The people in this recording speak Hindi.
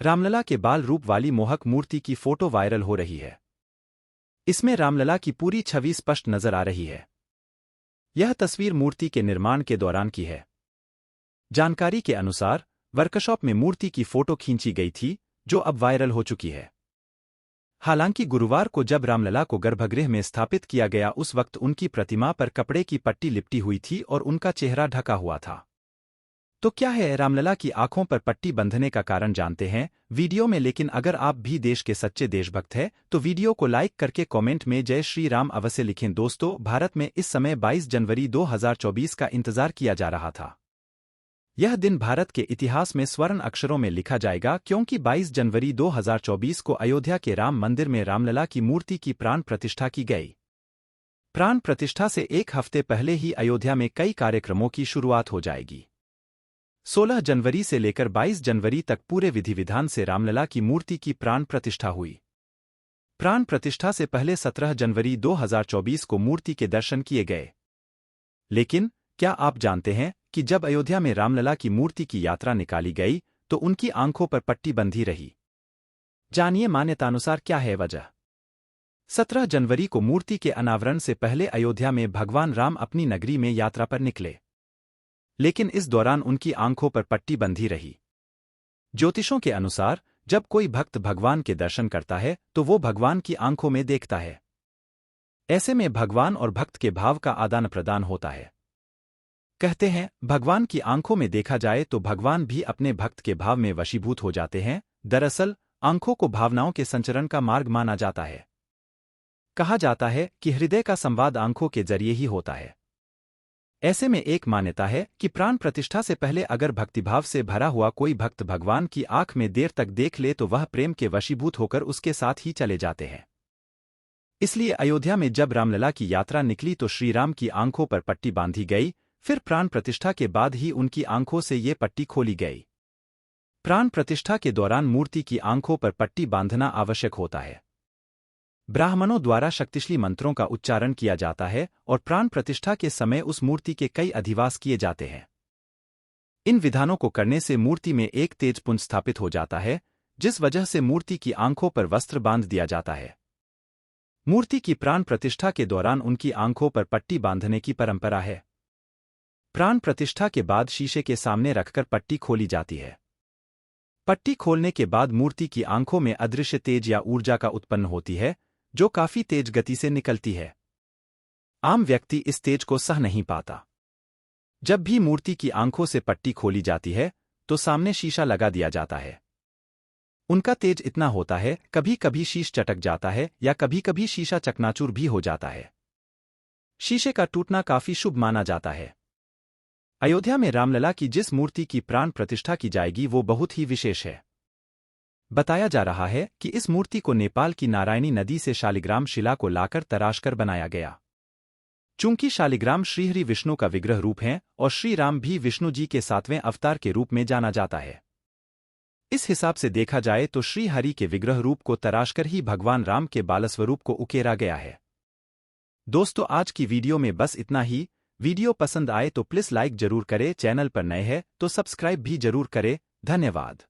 रामलला के बाल रूप वाली मोहक मूर्ति की फोटो वायरल हो रही है। इसमें रामलला की पूरी छवि स्पष्ट नजर आ रही है। यह तस्वीर मूर्ति के निर्माण के दौरान की है। जानकारी के अनुसार वर्कशॉप में मूर्ति की फोटो खींची गई थी, जो अब वायरल हो चुकी है। हालांकि गुरुवार को जब रामलला को गर्भगृह में स्थापित किया गया उस वक्त उनकी प्रतिमा पर कपड़े की पट्टी लिपटी हुई थी और उनका चेहरा ढका हुआ था। तो क्या है रामलला की आंखों पर पट्टी बंधने का कारण जानते हैं वीडियो में। लेकिन अगर आप भी देश के सच्चे देशभक्त हैं तो वीडियो को लाइक करके कमेंट में जय श्री राम अवश्य लिखें। दोस्तों, भारत में इस समय 22 जनवरी 2024 का इंतजार किया जा रहा था। यह दिन भारत के इतिहास में स्वर्ण अक्षरों में लिखा जाएगा, क्योंकि 22 जनवरी 2024 को अयोध्या के राम मंदिर में रामलला की मूर्ति की प्राण प्रतिष्ठा की गई। प्राण प्रतिष्ठा से एक हफ्ते पहले ही अयोध्या में कई कार्यक्रमों की शुरुआत हो जाएगी। 16 जनवरी से लेकर 22 जनवरी तक पूरे विधि विधान से रामलला की मूर्ति की प्राण प्रतिष्ठा हुई। प्राण प्रतिष्ठा से पहले 17 जनवरी 2024 को मूर्ति के दर्शन किए गए। लेकिन क्या आप जानते हैं कि जब अयोध्या में रामलला की मूर्ति की यात्रा निकाली गई तो उनकी आंखों पर पट्टी बंधी रही। जानिए मान्यतानुसार क्या है वजह। 17 जनवरी को मूर्ति के अनावरण से पहले अयोध्या में भगवान राम अपनी नगरी में यात्रा पर निकले, लेकिन इस दौरान उनकी आंखों पर पट्टी बंधी रही। ज्योतिषों के अनुसार जब कोई भक्त भगवान के दर्शन करता है तो वो भगवान की आंखों में देखता है। ऐसे में भगवान और भक्त के भाव का आदान प्रदान होता है। कहते हैं भगवान की आंखों में देखा जाए तो भगवान भी अपने भक्त के भाव में वशीभूत हो जाते हैं। दरअसल आंखों को भावनाओं के संचरण का मार्ग माना जाता है। कहा जाता है कि हृदय का संवाद आंखों के जरिए ही होता है। ऐसे में एक मान्यता है कि प्राण प्रतिष्ठा से पहले अगर भक्तिभाव से भरा हुआ कोई भक्त भगवान की आंख में देर तक देख ले तो वह प्रेम के वशीभूत होकर उसके साथ ही चले जाते हैं। इसलिए अयोध्या में जब रामलला की यात्रा निकली तो श्रीराम की आंखों पर पट्टी बांधी गई। फिर प्राण प्रतिष्ठा के बाद ही उनकी आंखों से ये पट्टी खोली गई। प्राण प्रतिष्ठा के दौरान मूर्ति की आंखों पर पट्टी बांधना आवश्यक होता है। ब्राह्मणों द्वारा शक्तिशाली मंत्रों का उच्चारण किया जाता है और प्राण प्रतिष्ठा के समय उस मूर्ति के कई अधिवास किए जाते हैं। इन विधानों को करने से मूर्ति में एक तेज पुंज स्थापित हो जाता है, जिस वजह से मूर्ति की आंखों पर वस्त्र बांध दिया जाता है। मूर्ति की प्राण प्रतिष्ठा के दौरान उनकी आंखों पर पट्टी बांधने की परंपरा है। प्राण प्रतिष्ठा के बाद शीशे के सामने रखकर पट्टी खोली जाती है। पट्टी खोलने के बाद मूर्ति की आंखों में अदृश्य तेज या ऊर्जा का उत्पन्न होती है, जो काफी तेज गति से निकलती है। आम व्यक्ति इस तेज को सह नहीं पाता। जब भी मूर्ति की आंखों से पट्टी खोली जाती है तो सामने शीशा लगा दिया जाता है। उनका तेज इतना होता है, कभी कभी शीश चटक जाता है या कभी कभी शीशा चकनाचूर भी हो जाता है। शीशे का टूटना काफी शुभ माना जाता है। अयोध्या में रामलला की जिस मूर्ति की प्राण प्रतिष्ठा की जाएगी वो बहुत ही विशेष है। बताया जा रहा है कि इस मूर्ति को नेपाल की नारायणी नदी से शालिग्राम शिला को लाकर तराशकर बनाया गया। चूंकि शालिग्राम श्रीहरि विष्णु का विग्रह रूप है और श्री राम भी विष्णु जी के 7वें अवतार के रूप में जाना जाता है, इस हिसाब से देखा जाए तो श्री हरि के विग्रह रूप को तराशकर ही भगवान राम के बालस्वरूप को उकेरा गया है। दोस्तों, आज की वीडियो में बस इतना ही। वीडियो पसंद आए तो प्लीज लाइक जरूर करें, चैनल पर नए हैं तो सब्सक्राइब भी जरूर करें। धन्यवाद।